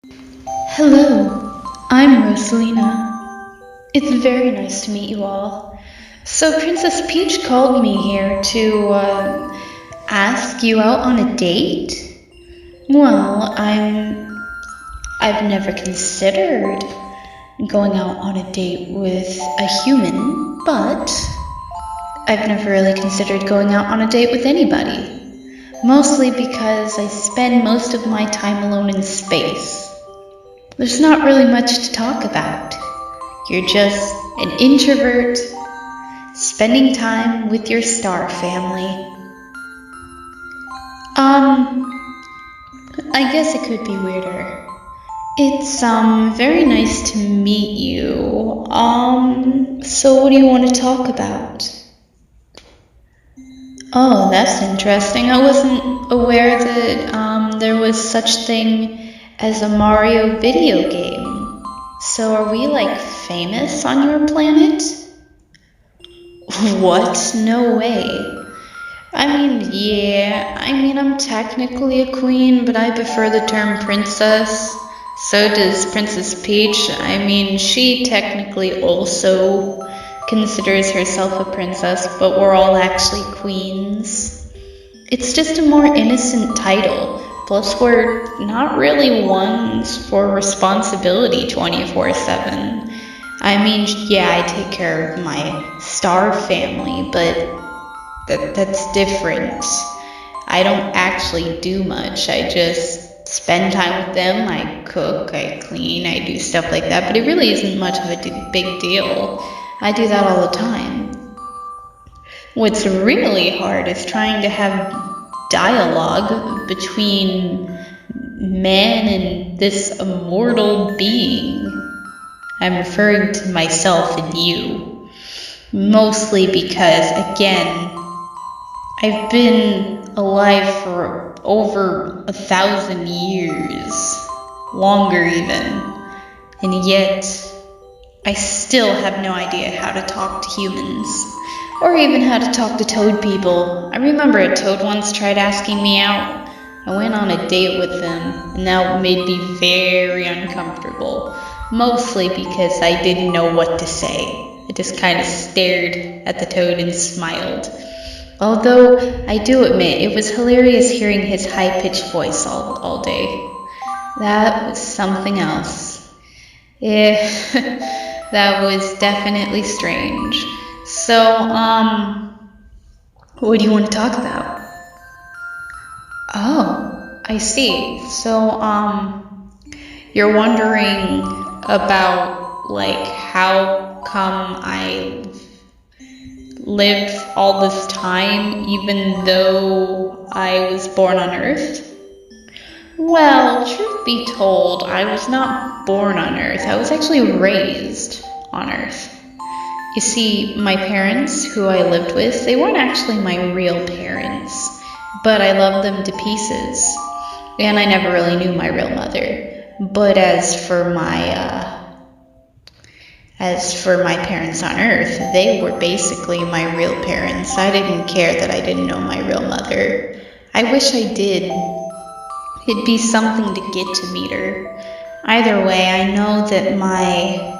Hello, I'm Rosalina. It's very nice to meet you all. So Princess Peach called me here to ask you out on a date? Well, I've never considered going out on a date with a human, but I've never really considered going out on a date with anybody. Mostly because I spend most of my time alone in space. There's not really much to talk about. You're just an introvert spending time with your star family. I guess it could be weirder. It's very nice to meet you. So what do you want to talk about? Oh, that's interesting. I wasn't aware that there was such thing as a Mario video game. So are we like famous on your planet? What? No way. I'm technically a queen, but I prefer the term princess. So does Princess Peach. She technically also considers herself a princess, but we're all actually queens. It's just a more innocent title. Plus, we're not really ones for responsibility 24/7. I take care of my star family, but that's different. I don't actually do much. I just spend time with them. I cook, I clean, I do stuff like that, but it really isn't much of a big deal. I do that all the time. What's really hard is trying to have dialogue between man and this immortal being. I'm referring to myself and you. Mostly because, again, I've been alive for over 1,000 years. Longer even. And yet, I still have no idea how to talk to humans. Or even how to talk to toad people. I remember a toad once tried asking me out. I went on a date with them, and that made me very uncomfortable. Mostly because I didn't know what to say. I just kind of stared at the toad and smiled. Although, I do admit, it was hilarious hearing his high-pitched voice all day. That was something else. Yeah, that was definitely strange. So, what do you want to talk about? Oh, I see. So, you're wondering about, like, how come I lived all this time even though I was born on Earth? Well, truth be told, I was not born on Earth. I was actually raised on Earth. You see, my parents, who I lived with, they weren't actually my real parents, but I loved them to pieces, and I never really knew my real mother. But as for my parents on Earth, they were basically my real parents. I didn't care that I didn't know my real mother. I wish I did. It'd be something to get to meet her. Either way, I know that my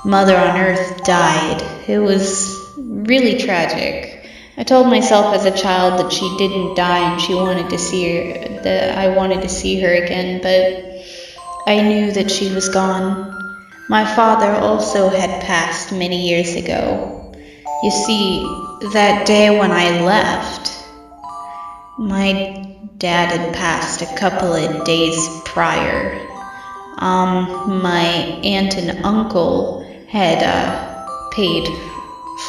mother on Earth died. It was really tragic. I told myself as a child that she didn't die and that I wanted to see her again, but I knew that she was gone. My father also had passed many years ago. You see, that day when I left, my dad had passed a couple of days prior. My aunt and uncle had paid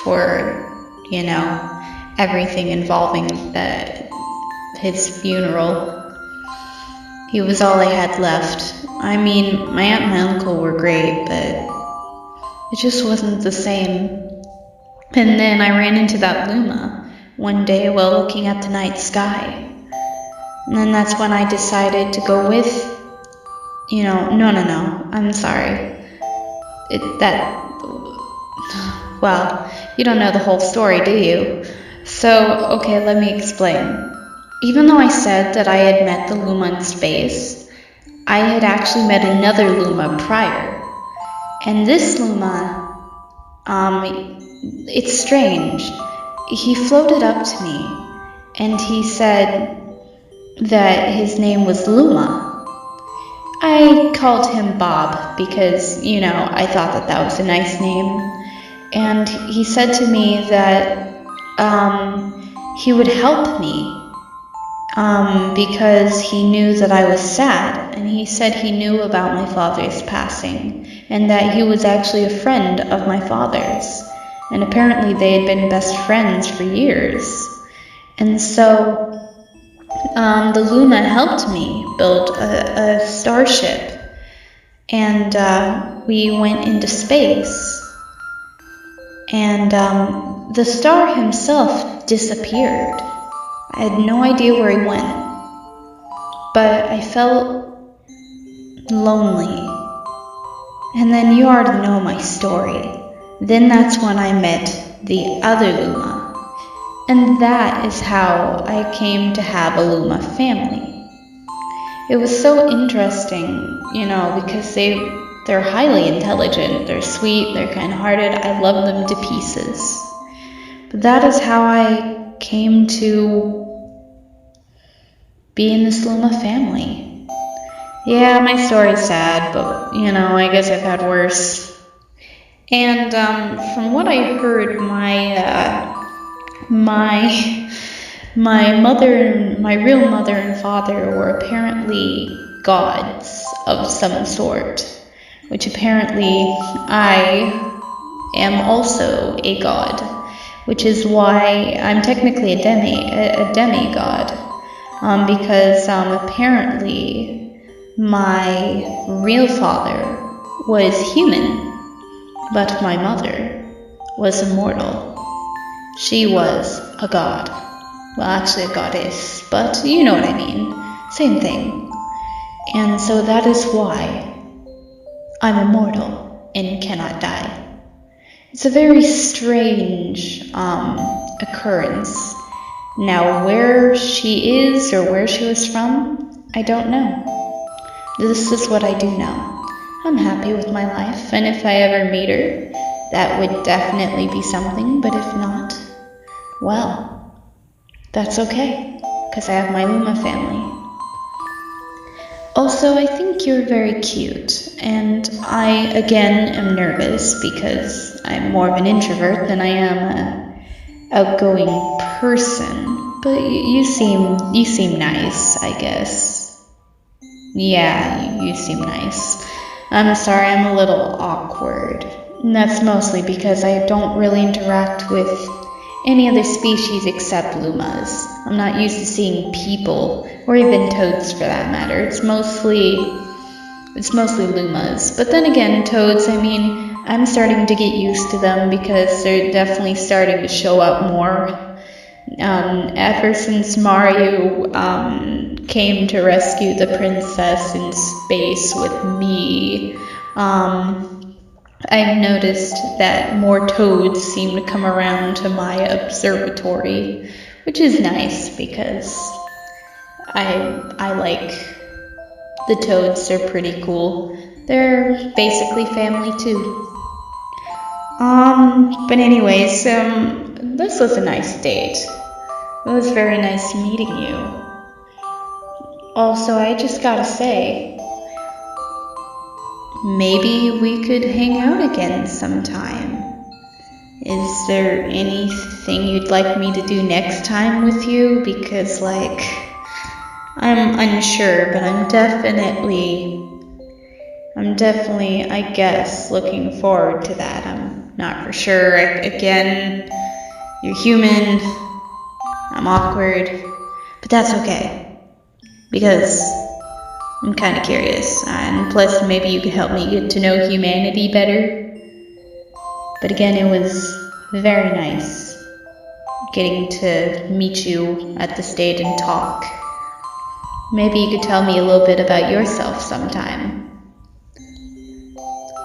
for, everything involving his funeral. He was all I had left. My aunt and my uncle were great, but it just wasn't the same. And then I ran into that Luma one day while looking at the night sky. And then that's when I decided to go with, no, I'm sorry. Well, you don't know the whole story, do you? So, okay, let me explain. Even though I said that I had met the Luma in space, I had actually met another Luma prior. And this Luma, it's strange. He floated up to me and he said that his name was Luma. I called him Bob because, I thought that that was a nice name. And he said to me that he would help me because he knew that I was sad. And he said he knew about my father's passing and that he was actually a friend of my father's. And apparently they had been best friends for years. And so the Luma helped me build a starship, and we went into space, and the star himself disappeared. I had no idea where he went, but I felt lonely. And then you already know my story. Then that's when I met the other Luma. And that is how I came to have a Luma family. It was so interesting, because they're highly intelligent, they're sweet, they're kind-hearted, I love them to pieces. But that is how I came to be in this Luma family. Yeah, my story's sad, but, I guess I've had worse. And from what I heard, my real mother and father were apparently gods of some sort, which apparently I am also a god, which is why I'm technically a demigod, because apparently my real father was human, but my mother was immortal. She was a god. Well, actually a goddess, but you know what I mean. Same thing. And so that is why I'm immortal and cannot die. It's a very strange occurrence. Now, where she is or where she was from, I don't know. This is what I do know. I'm happy with my life, and if I ever meet her, that would definitely be something, but if not, well, that's okay, because I have my Luma family. Also, I think you're very cute, and I, again, am nervous because I'm more of an introvert than I am an outgoing person, but you seem nice, I guess. Yeah, you seem nice. I'm sorry, I'm a little awkward. And that's mostly because I don't really interact with any other species except Lumas. I'm not used to seeing people, or even toads for that matter. It's mostly Lumas. But then again, toads, I'm starting to get used to them because they're definitely starting to show up more. Ever since Mario came to rescue the princess in space with me, I've noticed that more toads seem to come around to my observatory, which is nice because I like the toads. They're pretty cool. They're basically family too. But anyways, this was a nice date. It was very nice meeting you. Also, I just gotta say, maybe we could hang out again sometime. Is there anything you'd like me to do next time with you? Because, I'm unsure, but I'm definitely, I guess, looking forward to that. I'm not for sure. Again, you're human, I'm awkward, but that's okay, because I'm kind of curious, and plus maybe you could help me get to know humanity better. But again, it was very nice getting to meet you at this date and talk. Maybe you could tell me a little bit about yourself sometime.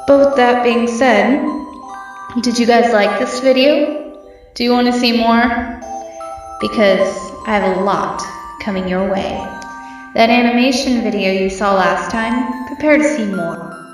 But with that being said, did you guys like this video? Do you want to see more? Because I have a lot coming your way. That animation video you saw last time, prepare to see more.